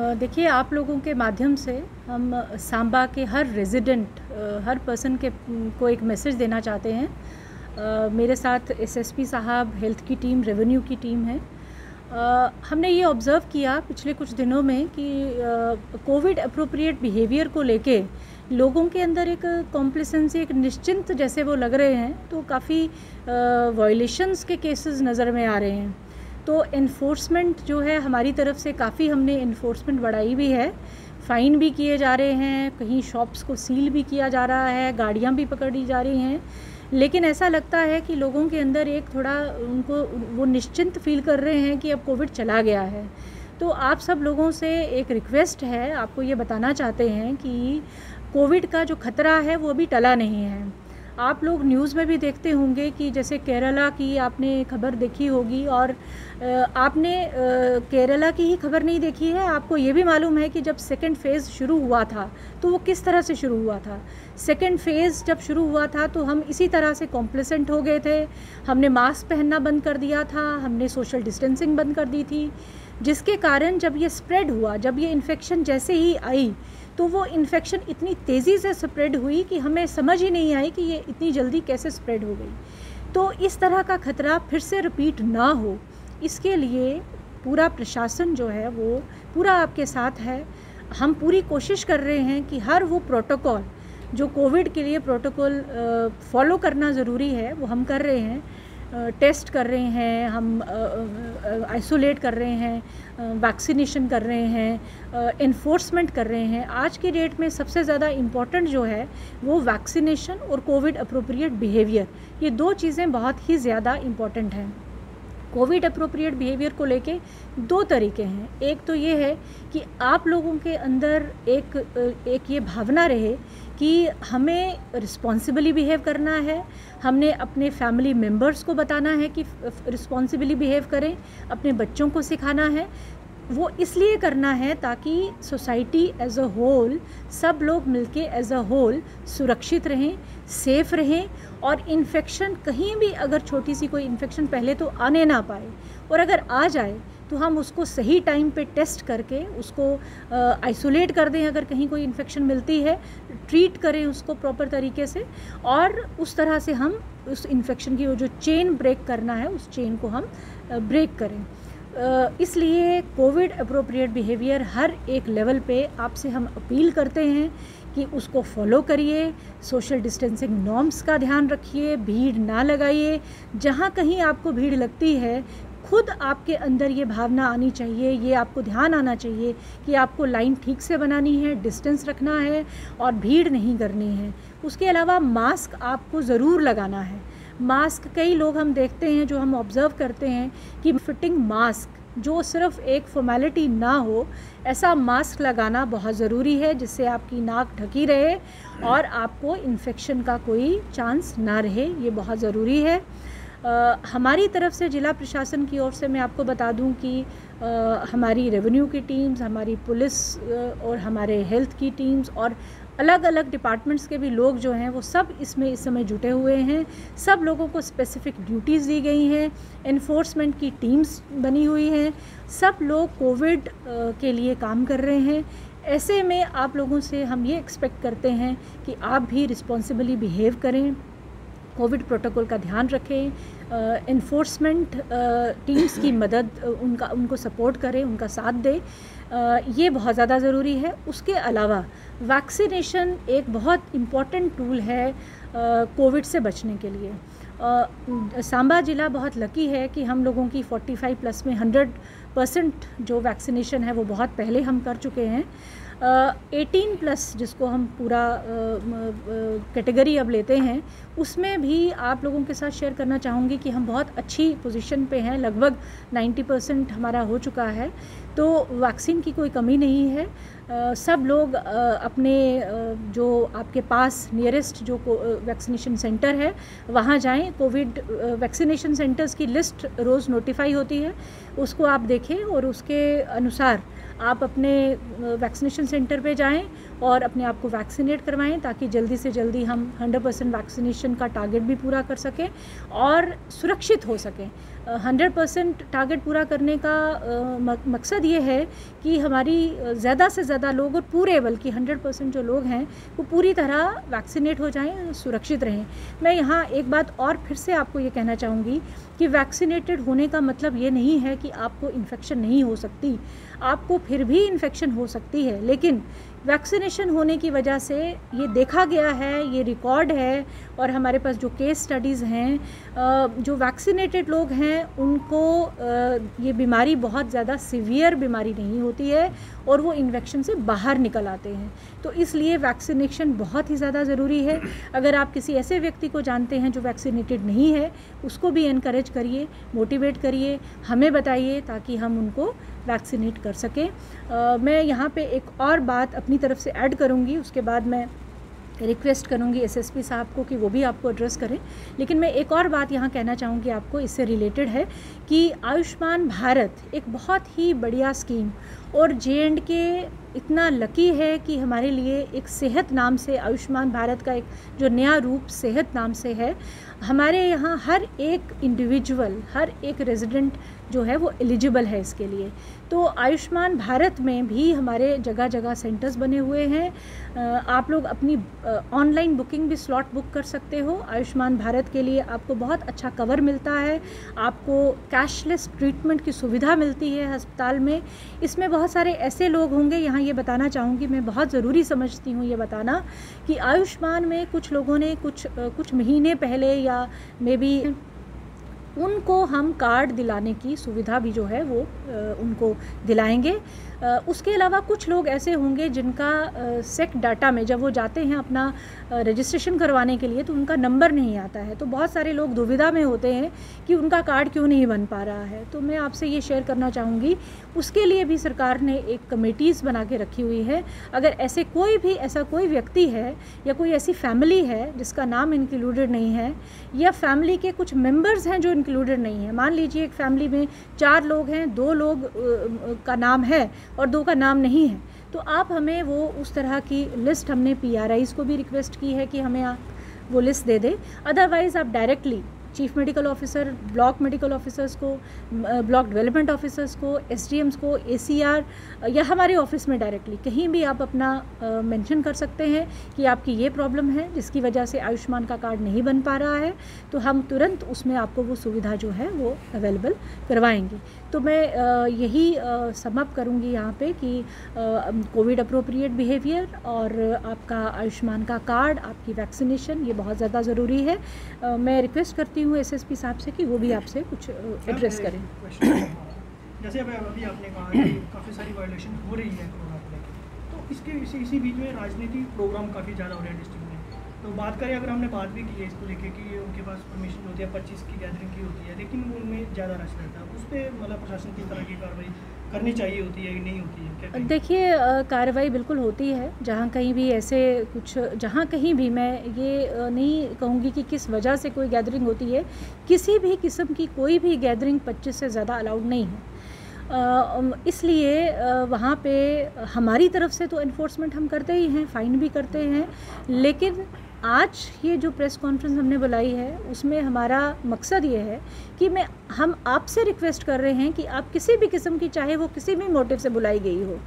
देखिए, आप लोगों के माध्यम से हम सांबा के हर रेजिडेंट, हर पर्सन को एक मैसेज देना चाहते हैं। मेरे साथ एसएसपी साहब, हेल्थ की टीम, रेवेन्यू की टीम है। हमने ये ऑब्ज़र्व किया पिछले कुछ दिनों में कि कोविड अप्रोप्रिएट बिहेवियर को लेके लोगों के अंदर एक कॉम्प्लिसेंसी, एक निश्चिंत जैसे वो लग रहे हैं, तो काफ़ी वायलेशंस के केसेस नज़र में आ रहे हैं। तो इन्फोर्समेंट जो है हमारी तरफ से काफ़ी हमने इन्फोर्समेंट बढ़ाई भी है। फ़ाइन भी किए जा रहे हैं, कहीं शॉप्स को सील भी किया जा रहा है, गाड़ियाँ भी पकड़ी जा रही हैं। लेकिन ऐसा लगता है कि लोगों के अंदर एक थोड़ा उनको वो निश्चिंत फील कर रहे हैं कि अब कोविड चला गया है। तो आप सब लोगों से एक रिक्वेस्ट है, आपको ये बताना चाहते हैं कि कोविड का जो ख़तरा है वो अभी टला नहीं है। आप लोग न्यूज़ में भी देखते होंगे कि जैसे केरला की आपने खबर देखी होगी, और आपने केरला की ही खबर नहीं देखी है, आपको ये भी मालूम है कि जब सेकंड फेज़ शुरू हुआ था तो वो किस तरह से शुरू हुआ था। सेकंड फेज़ जब शुरू हुआ था तो हम इसी तरह से कॉम्प्लिसेंट हो गए थे। हमने मास्क पहनना बंद कर दिया था, हमने सोशल डिस्टेंसिंग बंद कर दी थी, जिसके कारण जब ये स्प्रेड हुआ, जब ये इन्फेक्शन जैसे ही आई तो वो इन्फेक्शन इतनी तेज़ी से स्प्रेड हुई कि हमें समझ ही नहीं आई कि ये इतनी जल्दी कैसे स्प्रेड हो गई। तो इस तरह का ख़तरा फिर से रिपीट ना हो, इसके लिए पूरा प्रशासन जो है वो पूरा आपके साथ है। हम पूरी कोशिश कर रहे हैं कि हर वो प्रोटोकॉल जो कोविड के लिए प्रोटोकॉल फॉलो करना ज़रूरी है वो हम कर रहे हैं। टेस्ट कर रहे हैं, हम आइसोलेट कर रहे हैं, वैक्सीनेशन कर रहे हैं, इन्फोर्समेंट कर रहे हैं। आज के डेट में सबसे ज़्यादा इम्पॉर्टेंट जो है वो वैक्सीनेशन और कोविड अप्रोप्रिएट बिहेवियर, ये दो चीज़ें बहुत ही ज़्यादा इम्पॉर्टेंट हैं। कोविड अप्रोप्रिएट बिहेवियर को लेके दो तरीके हैं। एक तो ये है कि आप लोगों के अंदर एक ये भावना रहे कि हमें रिस्पॉन्सिबली बिहेव करना है, हमने अपने फैमिली मेम्बर्स को बताना है कि रिस्पॉन्सिबली बिहेव करें, अपने बच्चों को सिखाना है। वो इसलिए करना है ताकि सोसाइटी एज अ होल, सब लोग मिलके एज अ होल सुरक्षित रहें, सेफ़ रहें, और इन्फेक्शन कहीं भी अगर छोटी सी कोई इन्फेक्शन पहले तो आने ना पाए, और अगर आ जाए तो हम उसको सही टाइम पे टेस्ट करके उसको आइसोलेट कर दें। अगर कहीं कोई इन्फेक्शन मिलती है, ट्रीट करें उसको प्रॉपर तरीके से, और उस तरह से हम उस इन्फेक्शन की वो जो चेन ब्रेक करना है उस चेन को हम ब्रेक करें। इसलिए कोविड अप्रोप्रिएट बिहेवियर हर एक लेवल पे आपसे हम अपील करते हैं कि उसको फॉलो करिए, सोशल डिस्टेंसिंग नॉर्म्स का ध्यान रखिए, भीड़ ना लगाइए। जहाँ कहीं आपको भीड़ लगती है, खुद आपके अंदर ये भावना आनी चाहिए, ये आपको ध्यान आना चाहिए कि आपको लाइन ठीक से बनानी है, डिस्टेंस रखना है और भीड़ नहीं करनी है। उसके अलावा मास्क आपको ज़रूर लगाना है। मास्क, कई लोग हम देखते हैं, जो हम ऑब्ज़र्व करते हैं कि फिटिंग मास्क जो सिर्फ एक फॉर्मेलिटी ना हो, ऐसा मास्क लगाना बहुत ज़रूरी है जिससे आपकी नाक ढकी रहे और आपको इन्फेक्शन का कोई चांस ना रहे। ये बहुत ज़रूरी है। हमारी तरफ से, जिला प्रशासन की ओर से मैं आपको बता दूं कि हमारी रेवेन्यू की टीम्स, हमारी पुलिस और हमारे हेल्थ की टीम्स और अलग अलग डिपार्टमेंट्स के भी लोग जो हैं वो सब इसमें इस समय जुटे हुए हैं। सब लोगों को स्पेसिफ़िक ड्यूटीज़ दी गई हैं, इन्फोर्समेंट की टीम्स बनी हुई हैं, सब लोग कोविड के लिए काम कर रहे हैं। ऐसे में आप लोगों से हम ये एक्सपेक्ट करते हैं कि आप भी रिस्पॉन्सिबली बिहेव करें, कोविड प्रोटोकॉल का ध्यान रखें, इन्फोर्समेंट टीम्स की मदद, उनको सपोर्ट करें, उनका साथ दें। ये बहुत ज़्यादा ज़रूरी है। उसके अलावा वैक्सीनेशन एक बहुत इम्पॉर्टेंट टूल है कोविड से बचने के लिए। सांबा ज़िला बहुत लकी है कि हम लोगों की 45+ में 100% जो वैक्सीनेशन है वो बहुत पहले हम कर चुके हैं। 18+ जिसको हम पूरा कैटेगरी अब लेते हैं, उसमें भी आप लोगों के साथ शेयर करना चाहूँगी कि हम बहुत अच्छी पोजीशन पे हैं, लगभग 90% हमारा हो चुका है। तो वैक्सीन की कोई कमी नहीं है। सब लोग अपने जो आपके पास नियरेस्ट जो वैक्सीनेशन सेंटर है वहाँ जाएं। कोविड वैक्सीनेशन सेंटर्स की लिस्ट रोज़ नोटिफाई होती है, उसको आप देखें और उसके अनुसार आप अपने वैक्सीनेशन सेंटर पे जाएं और अपने आप को वैक्सीनेट करवाएं, ताकि जल्दी से जल्दी हम 100% वैक्सीनेशन का टारगेट भी पूरा कर सकें और सुरक्षित हो सकें। 100% टारगेट पूरा करने का मकसद ये है कि हमारी ज़्यादा से ज़्यादा लोग, और पूरे बल्कि 100% जो लोग हैं वो पूरी तरह वैक्सीनेट हो जाएं, सुरक्षित रहें। मैं यहाँ एक बात और फिर से आपको ये कहना चाहूँगी कि वैक्सीनेटेड होने का मतलब ये नहीं है कि आपको इन्फेक्शन नहीं हो सकती, आपको फिर भी इन्फेक्शन हो सकती है, लेकिन वैक्सीनेशन होने की वजह से ये देखा गया है, ये रिकॉर्ड है, और हमारे पास जो केस स्टडीज़ हैं, जो वैक्सीनेटेड लोग हैं उनको ये बीमारी बहुत ज़्यादा सीवियर बीमारी नहीं होती है और वो इन्फेक्शन से बाहर निकल आते हैं। तो इसलिए वैक्सीनेशन बहुत ही ज़्यादा ज़रूरी है। अगर आप किसी ऐसे व्यक्ति को जानते हैं जो वैक्सीनेटेड नहीं है, उसको भी इनकरेज करिए, मोटिवेट करिए, हमें बताइए ताकि हम उनको वैक्सीनेट कर सकें। मैं यहाँ पे एक और बात अपनी तरफ से ऐड करूँगी, उसके बाद मैं रिक्वेस्ट करूँगी एसएसपी साहब को कि वो भी आपको एड्रेस करें। लेकिन मैं एक और बात यहाँ कहना चाहूँगी आपको, इससे रिलेटेड है कि आयुष्मान भारत एक बहुत ही बढ़िया स्कीम, और जे.एंड.के इतना लकी है कि हमारे लिए एक सेहत नाम से आयुष्मान भारत का एक जो नया रूप सेहत नाम से है, हमारे यहाँ हर एक इंडिविजुअल, हर एक रेजिडेंट जो है वो एलिजिबल है इसके लिए। तो आयुष्मान भारत में भी हमारे जगह जगह सेंटर्स बने हुए हैं। आप लोग अपनी ऑनलाइन बुकिंग भी स्लॉट बुक कर सकते हो। आयुष्मान भारत के लिए आपको बहुत अच्छा कवर मिलता है, आपको कैशलेस ट्रीटमेंट की सुविधा मिलती है अस्पताल में। इसमें बहुत सारे ऐसे लोग होंगे, यहाँ ये बताना चाहूँगी, मैं बहुत ज़रूरी समझती हूँ ये बताना कि आयुष्मान में कुछ लोगों ने कुछ महीने पहले या मे बी उनको हम कार्ड दिलाने की सुविधा भी जो है वो उनको दिलाएंगे। उसके अलावा कुछ लोग ऐसे होंगे जिनका सेक डाटा में जब वो जाते हैं अपना रजिस्ट्रेशन करवाने के लिए तो उनका नंबर नहीं आता है, तो बहुत सारे लोग दुविधा में होते हैं कि उनका कार्ड क्यों नहीं बन पा रहा है। तो मैं आपसे ये शेयर करना चाहूँगी, उसके लिए भी सरकार ने एक कमेटीज़ बना के रखी हुई है। अगर ऐसा कोई व्यक्ति है या कोई ऐसी फैमिली है जिसका नाम इंक्लूडेड नहीं है, या फैमिली के कुछ मेंबर्स हैं जो इंक्लूडेड नहीं है, मान लीजिए एक फैमिली में 4 लोग हैं, 2 लोग का नाम है और 2 का नाम नहीं है, तो आप हमें वो उस तरह की लिस्ट, हमने PRIs को भी रिक्वेस्ट की है कि हमें आप वो लिस्ट दे दें। अदरवाइज़ आप directly chief medical officer, block medical officers को, ब्लॉक डेवलपमेंट ऑफिसर्स को, SDMs को, ACR या हमारे ऑफिस में डायरेक्टली कहीं भी आप अपना मेंशन कर सकते हैं कि आपकी ये प्रॉब्लम है जिसकी वजह से आयुष्मान का कार्ड नहीं बन पा रहा है, तो हम तुरंत उसमें आपको वो सुविधा जो है वो अवेलेबल करवाएंगे। तो मैं यही समअप करूँगी यहाँ पे कि कोविड अप्रोप्रिएट बिहेवियर और आपका आयुष्मान का कार्ड, आपकी वैक्सीनेशन, ये बहुत ज़्यादा ज़रूरी है। मैं रिक्वेस्ट करती हूँ SSP साहब से कि वो भी आपसे कुछ एड्रेस करें। जैसे अभी आपने कहा कि काफ़ी सारी वायलेशन हो रही है कोरोना को लेकर, तो इसके इसी बीच में राजनीतिक प्रोग्राम काफ़ी ज़्यादा हो रहे हैं डिस्ट्रिक्ट में। तो बात करें, अगर हमने बात भी की है इसको लेके कि उनके पास परमिशन होती है 25 की गैदरिंग की होती है, लेकिन उनमें ज़्यादा रश रहता है, उस पर मतलब प्रशासन किस तरह की कार्रवाई करनी चाहिए होती है कि नहीं होती है? क्या देखिए, कार्रवाई बिल्कुल होती है जहाँ कहीं भी ऐसे कुछ, जहाँ कहीं भी, मैं ये नहीं कहूँगी कि किस वजह से कोई गैदरिंग होती है, किसी भी किस्म की कोई भी गैदरिंग 25 से ज़्यादा अलाउड नहीं है। इसलिए वहाँ पे हमारी तरफ से तो इन्फोर्समेंट हम करते ही हैं, फ़ाइन भी करते हैं, लेकिन आज ये जो प्रेस कॉन्फ्रेंस हमने बुलाई है उसमें हमारा मकसद ये है कि हम आपसे रिक्वेस्ट कर रहे हैं कि आप किसी भी किस्म की, चाहे वो किसी भी मोटिव से बुलाई गई हो,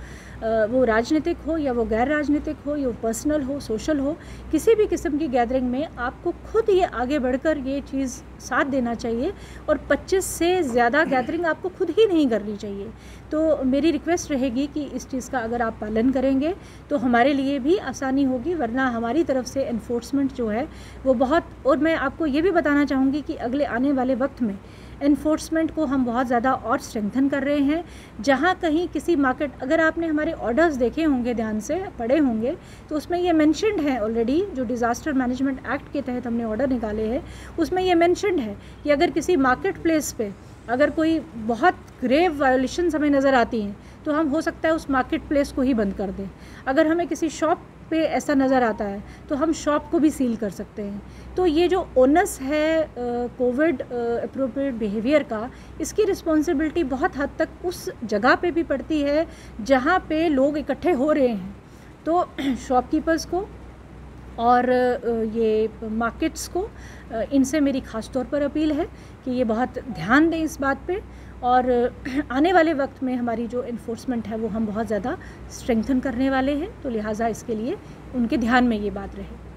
वो राजनीतिक हो या वो गैर राजनीतिक हो या वो पर्सनल हो, सोशल हो, किसी भी किस्म की गैदरिंग में आपको खुद ये आगे बढ़कर ये चीज़ साथ देना चाहिए और 25 से ज़्यादा गैदरिंग आपको खुद ही नहीं करनी चाहिए। तो मेरी रिक्वेस्ट रहेगी कि इस चीज़ का अगर आप पालन करेंगे तो हमारे लिए भी आसानी होगी, वरना हमारी तरफ से एनफोर्समेंट जो है वो बहुत, और मैं आपको ये भी बताना चाहूँगी कि अगले आने वाले वक्त में एनफोर्समेंट को हम बहुत ज़्यादा और स्ट्रेंथन कर रहे हैं। जहाँ कहीं किसी मार्केट, अगर आपने हमारे ऑर्डर्स देखे होंगे, ध्यान से पढ़े होंगे, तो उसमें ये मेंशन्ड है ऑलरेडी, जो डिज़ास्टर मैनेजमेंट एक्ट के तहत हमने ऑर्डर निकाले हैं उसमें ये मेंशन्ड है कि अगर किसी मार्केट प्लेस पे अगर कोई बहुत ग्रेव वायोलेशंस हमें नज़र आती हैं तो हम हो सकता है उस मार्केट प्लेस को ही बंद कर दें। अगर हमें किसी शॉप पे ऐसा नज़र आता है तो हम शॉप को भी सील कर सकते हैं। तो ये जो ओनस है कोविड अप्रोप्रिएट बिहेवियर का, इसकी रिस्पॉन्सिबिलिटी बहुत हद तक उस जगह पे भी पड़ती है जहाँ पे लोग इकट्ठे हो रहे हैं। तो शॉपकीपर्स को और ये मार्केट्स को इनसे मेरी ख़ास तौर पर अपील है कि ये बहुत ध्यान दें इस बात पे, और आने वाले वक्त में हमारी जो इन्फोर्समेंट है वो हम बहुत ज़्यादा स्ट्रेंथन करने वाले हैं, तो लिहाजा इसके लिए उनके ध्यान में ये बात रहे।